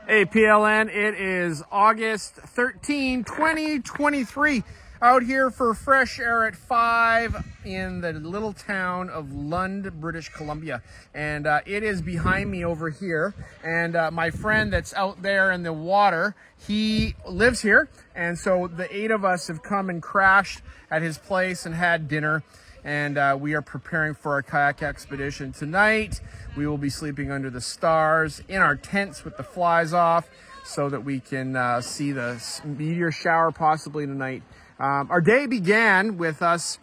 Hey, PLN, it is August 13, 2023. Out here for fresh air at 5 in the little town of Lund, British Columbia. And it is behind me over here. And my friend that's out there in the water, he lives here. And so the 8 of us have come and crashed at his place and had dinner. And we are preparing for our kayak expedition tonight. We will be sleeping under the stars in our tents with the flies off so that we can see the meteor shower possibly tonight. Our day began with us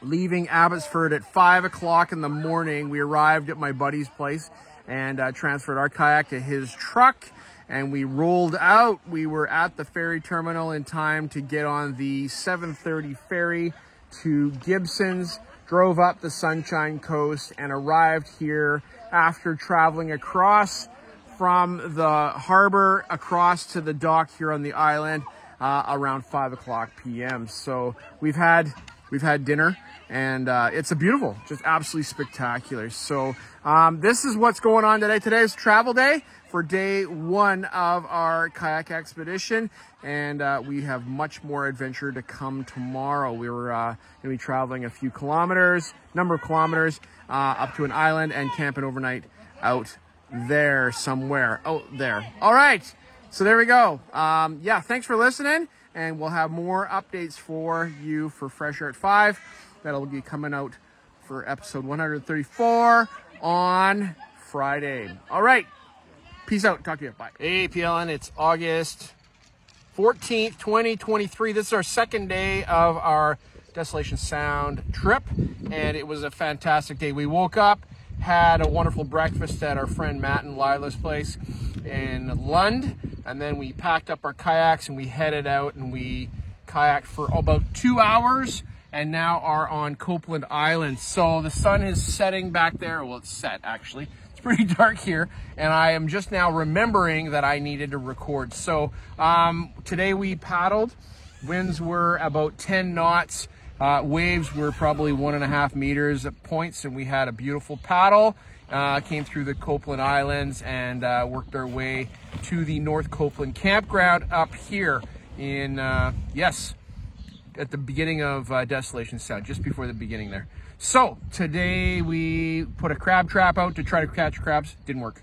leaving Abbotsford at 5 o'clock in the morning. We arrived at my buddy's place and transferred our kayak to his truck, and we rolled out. We were at the ferry terminal in time to get on the 7:30 ferry to Gibsons, drove up the Sunshine Coast, and arrived here after traveling across from the harbor across to the dock here on the island around 5 o'clock p.m. So we've had dinner, and it's a beautiful, just absolutely spectacular. So this is what's going on today. Today is travel day for day 1 of our kayak expedition, and we have much more adventure to come tomorrow. We were going to be traveling a few kilometers, number of kilometers, up to an island and camping overnight out there somewhere, out there. All right, so there we go. Yeah, thanks for listening, and we'll have more updates for you for Fresh Air at 5. That'll be coming out for episode 134 on Friday. All right. Peace out. Talk to you. Bye. Hey, PLN. It's August 14th, 2023. This is our second day of our Desolation Sound trip, and it was a fantastic day. We woke up, had a wonderful breakfast at our friend Matt and Lila's place in Lund, and then we packed up our kayaks and we headed out, and we kayaked for about 2 hours and now are on Copeland Island. So the sun is setting back there. Well, it's set, actually. Pretty dark here, and I am just now remembering that I needed to record. So today we paddled. Winds were about 10 knots. Waves were probably 1.5 meters at points, and we had a beautiful paddle. Came through the Copeland Islands and worked our way to the North Copeland campground up here in, yes, at the beginning of Desolation Sound, just before the beginning there. So today we put a crab trap out to try to catch crabs. Didn't work.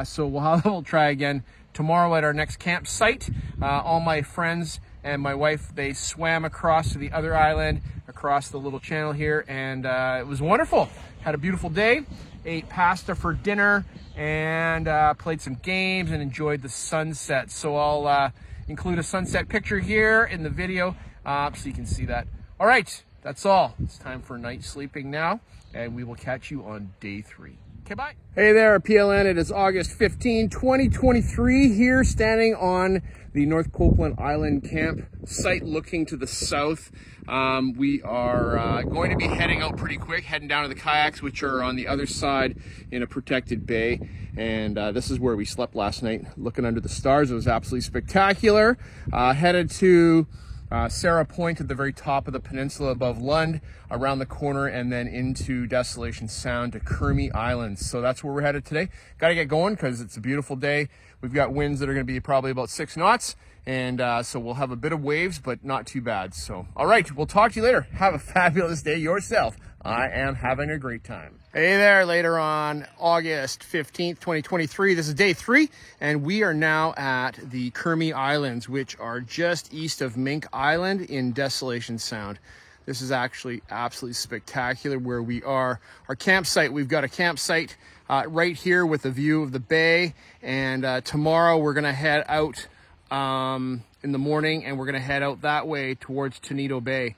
So we'll try again tomorrow at our next campsite. All my friends and my wife, they swam across to the other island, across the little channel here, and it was wonderful. Had a beautiful day. Ate pasta for dinner and played some games and enjoyed the sunset. So I'll include a sunset picture here in the video so you can see that. All right. That's all. It's time for night sleeping now, and we will catch you on day 3. Okay, bye. Hey there, PLN. It is August 15, 2023, here standing on the North Copeland Island camp site looking to the south. We are going to be heading out pretty quick, heading down to the kayaks, which are on the other side in a protected bay. And this is where we slept last night, looking under the stars. It was absolutely spectacular. Headed to Sarah Point at the very top of the peninsula above Lund, around the corner, and then into Desolation Sound to Kermy Islands. So that's where we're headed today. Got to get going because it's a beautiful day. We've got winds that are going to be probably about 6 knots, and so we'll have a bit of waves, but not too bad. So, all right, we'll talk to you later. Have a fabulous day yourself. I am having a great time. Hey there, later on August 15th, 2023. This is day 3, and we are now at the Kermy Islands, which are just east of Mink Island in Desolation Sound. This is actually absolutely spectacular where we are. Our campsite, we've got a campsite right here with a view of the bay, and tomorrow we're gonna head out in the morning, and we're gonna head out that way towards Tenedo Bay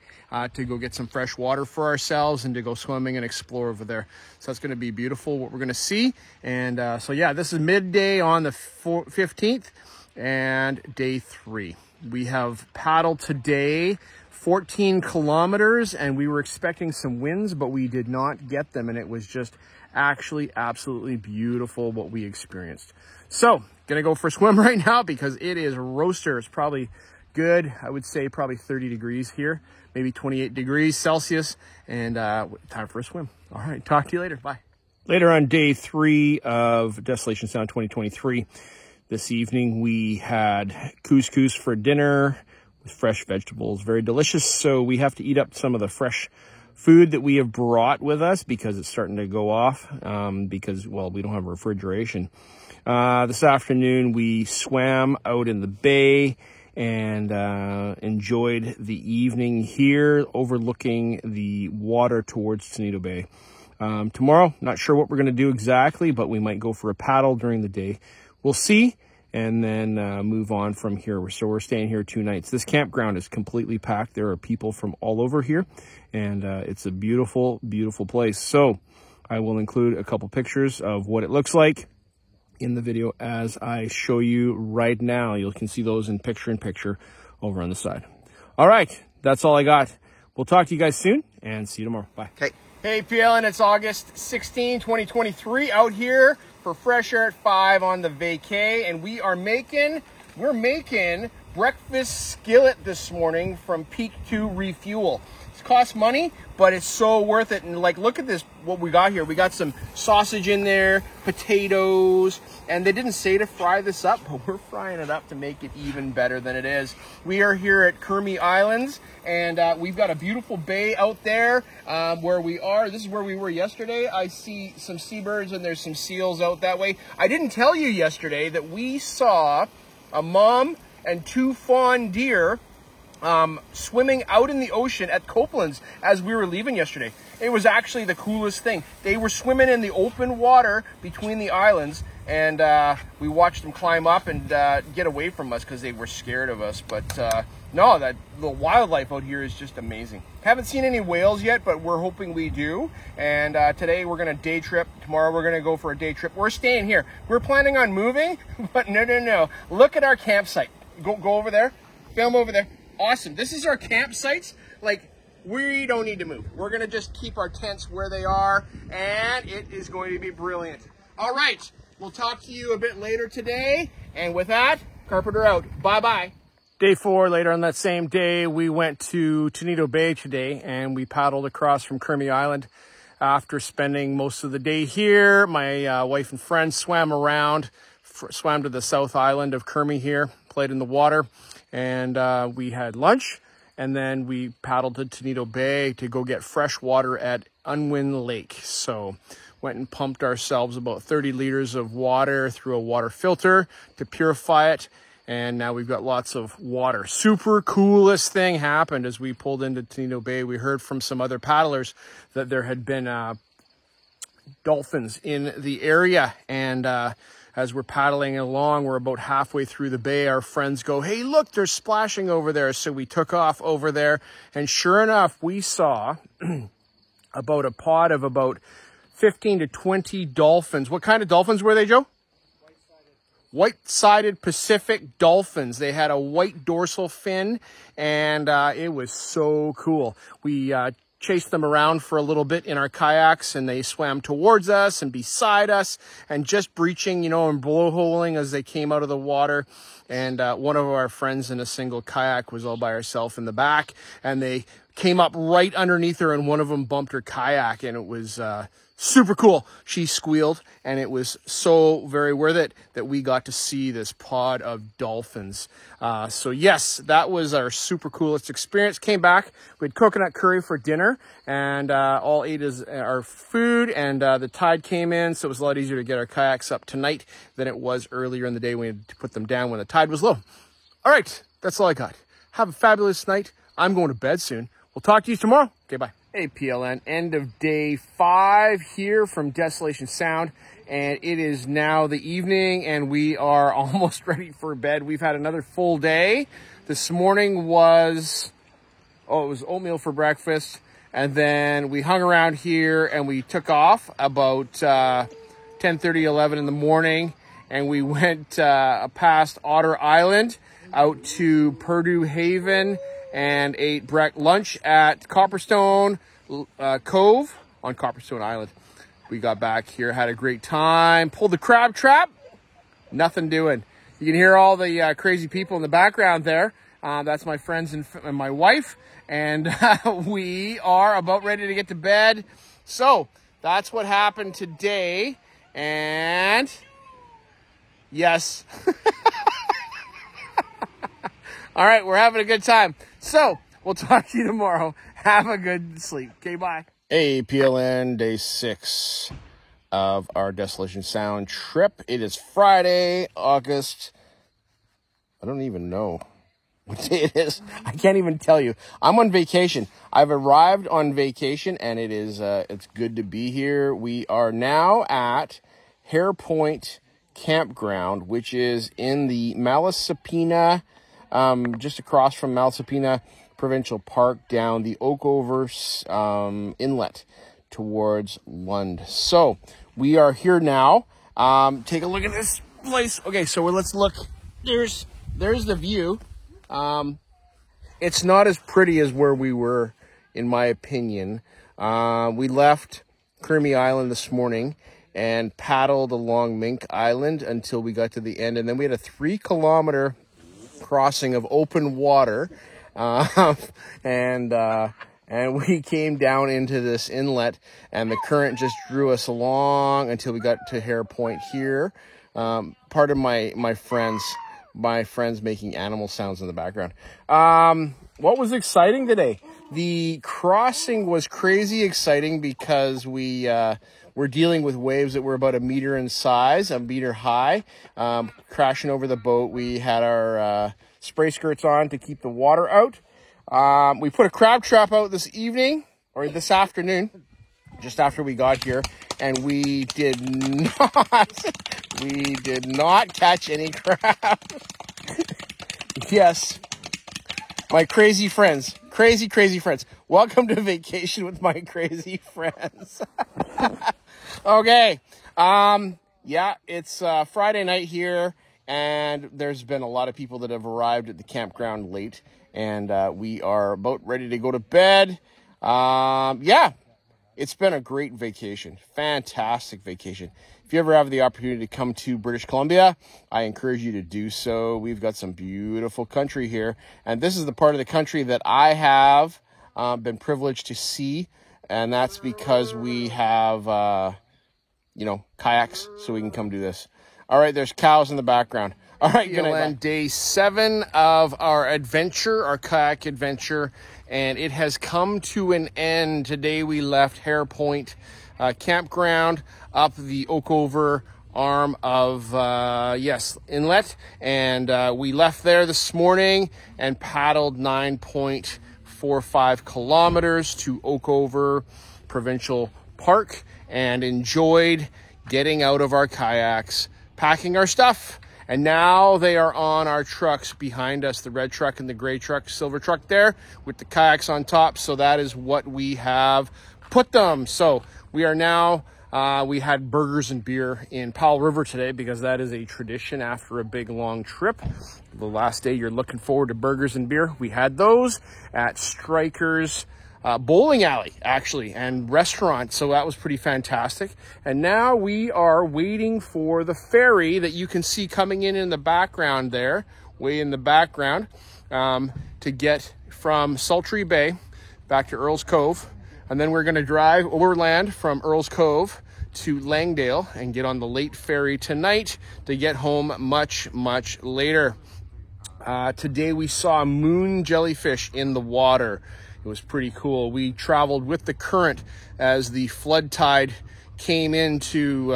to go get some fresh water for ourselves and to go swimming and explore over there. So that's gonna be beautiful what we're gonna see. And so yeah, this is midday on the 15th and day 3. We have paddled today 14 kilometers, and we were expecting some winds, but we did not get them, and it was just actually absolutely beautiful what we experienced. So gonna go for a swim right now because it is roaster. It's probably good, I would say probably 30 degrees here, maybe 28 degrees Celsius, and time for a swim. All right, talk to you later. Bye. Later on day 3 of Desolation Sound 2023, This evening we had couscous for dinner with fresh vegetables, very delicious. So we have to eat up some of the fresh food that we have brought with us because it's starting to go off because, well, we don't have refrigeration. This afternoon we swam out in the bay and enjoyed the evening here overlooking the water towards Tenedo Bay. Tomorrow, not sure what we're going to do exactly, but we might go for a paddle during the day. We'll see, and then move on from here. So we're staying here 2 nights. This campground is completely packed. There are people from all over here, and it's a beautiful, beautiful place. So I will include a couple pictures of what it looks like in the video as I show you right now. You can see those in picture over on the side. All right, that's all I got. We'll talk to you guys soon and see you tomorrow. Bye. Okay. Hey PLN, it's August 16, 2023 out here for Fresh Air at 5 on the vacay, and we're making breakfast skillet this morning from Peak 2 Refuel. It costs money, but it's so worth it. And like, look at this, what we got here. We got some sausage in there, potatoes, and they didn't say to fry this up, but we're frying it up to make it even better than it is. We are here at Kermy Islands, and we've got a beautiful bay out there where we are. This is where we were yesterday. I see some seabirds and there's some seals out that way. I didn't tell you yesterday that we saw a mom and 2 fawn deer swimming out in the ocean at Copeland's as we were leaving yesterday. It was actually the coolest thing. They were swimming in the open water between the islands, and we watched them climb up and get away from us because they were scared of us. But no, the wildlife out here is just amazing. Haven't seen any whales yet, but we're hoping we do. And today we're going to day trip. Tomorrow we're going to go for a day trip. We're staying here. We're planning on moving, but no. Look at our campsite. Go over there. Film over there. Awesome. This is our campsites. Like, we don't need to move. We're going to just keep our tents where they are, and it is going to be brilliant. All right. We'll talk to you a bit later today. And with that, Carpenter out. Bye-bye. Day 4, later on that same day, we went to Tenedo Bay today, and we paddled across from Kermy Island. After spending most of the day here, my wife and friends swam around, swam to the South Island of Kermy here, played in the water, and we had lunch, and then we paddled to Tenedo Bay to go get fresh water at Unwin Lake. So went and pumped ourselves about 30 liters of water through a water filter to purify it, and now we've got lots of water. Super coolest thing happened as we pulled into Tenedo Bay. We heard from some other paddlers that there had been dolphins in the area, and as we're paddling along, we're about halfway through the bay, our friends go, hey, look, they're splashing over there. So we took off over there, and sure enough, we saw about a pod of about 15 to 20 dolphins. What kind of dolphins were they, Joe? White-sided Pacific dolphins. They had a white dorsal fin, and it was so cool. We chased them around for a little bit in our kayaks, and they swam towards us and beside us and just breaching, you know, and blowholing as they came out of the water. And one of our friends in a single kayak was all by herself in the back, and they came up right underneath her, and one of them bumped her kayak, and it was super cool. She squealed, and it was so very worth it that we got to see this pod of dolphins. So yes, that was our super coolest experience. Came back, we had coconut curry for dinner, and all ate our food, and the tide came in, so it was a lot easier to get our kayaks up tonight than it was earlier in the day when we had to put them down when the tide was low. All right, that's all I got. Have a fabulous night. I'm going to bed soon. We'll talk to you tomorrow. Okay, bye. Hey, PLN, end of day 5 here from Desolation Sound, and it is now the evening, and we are almost ready for bed. We've had another full day. This morning was, it was oatmeal for breakfast, and then we hung around here, and we took off about 10:30, 11 in the morning, and we went past Otter Island out to Purdue Haven, and ate lunch at Copperstone Cove on Copperstone Island. We got back here, had a great time, pulled the crab trap, nothing doing. You can hear all the crazy people in the background there. That's my friends and my wife, and we are about ready to get to bed. So that's what happened today, and Yes. All right, we're having a good time. So we'll talk to you tomorrow. Have a good sleep. Okay, bye. Hey, PLN, day 6 of our Desolation Sound trip. It is Friday, August. I don't even know what day it is. I can't even tell you. I'm on vacation. I've arrived on vacation, and it is it's good to be here. We are now at Hare Point Campground, which is in the Malaspina, just across from Malaspina Provincial Park, down the Oakover Inlet towards Lund. So we are here now. Take a look at this place. Okay, so let's look. There's the view. It's not as pretty as where we were, in my opinion. We left Kermy Island this morning and paddled along Mink Island until we got to the end, and then we had a 3-kilometer crossing of open water. And we came down into this inlet, and the current just drew us along until we got to Hare Point here. Part of my friends making animal sounds in the background. What was exciting today? The crossing was crazy exciting because we're dealing with waves that were about 1 meter in size, 1 meter high, crashing over the boat. We had our spray skirts on to keep the water out. We put a crab trap out this afternoon, just after we got here, and we did not catch any crab. Yes, my crazy friends, crazy friends. Welcome to vacation with my crazy friends. Okay, yeah, it's Friday night here. And there's been a lot of people that have arrived at the campground late, and we are about ready to go to bed. Yeah, it's been a great vacation, fantastic vacation. If you ever have the opportunity to come to British Columbia, I encourage you to do so. We've got some beautiful country here, and this is the part of the country that I have been privileged to see, and that's because we have, kayaks, so we can come do this. All right, there's cows in the background. All right, gonna end day 7 of our adventure, our kayak adventure, and it has come to an end. Today we left Hare Point Campground up the Oakover arm of Inlet, and we left there this morning and paddled 9.45 kilometers to Oakover Provincial Park and enjoyed getting out of our kayaks, packing our stuff, and now they are on our trucks behind us, the red truck and the gray truck, silver truck there with the kayaks on top. So that is what we have put them. So we are now, we had burgers and beer in Powell River today because that is a tradition after a big long trip. The last day you're looking forward to burgers and beer. We had those at Strikers bowling alley, actually, and restaurant. So that was pretty fantastic. And now we are waiting for the ferry that you can see coming in the background there, way in the background, to get from Sultry Bay back to Earls Cove. And then we're going to drive overland from Earls Cove to Langdale and get on the late ferry tonight to get home much later. Today we saw moon jellyfish in the water. It was pretty cool. We traveled with the current as the flood tide came into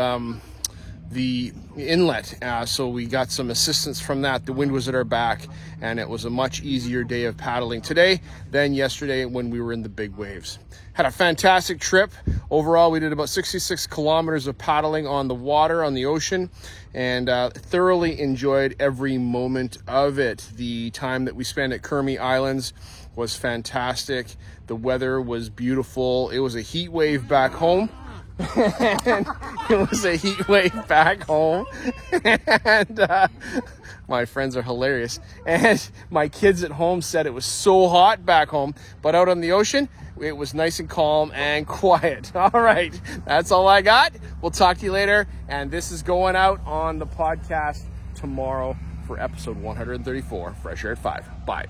the inlet, so we got some assistance from that. The wind was at our back, and it was a much easier day of paddling today than yesterday when we were in the big waves. Had a fantastic trip. Overall, we did about 66 kilometers of paddling on the water, on the ocean, and thoroughly enjoyed every moment of it. The time that we spent at Kermy Islands was fantastic. The weather was beautiful. It was a heat wave back home. And my friends are hilarious. And my kids at home said it was so hot back home, but out on the ocean, it was nice and calm and quiet. All right, that's all I got. We'll talk to you later. And this is going out on the podcast tomorrow for episode 134, Fresh Air at 5. Bye.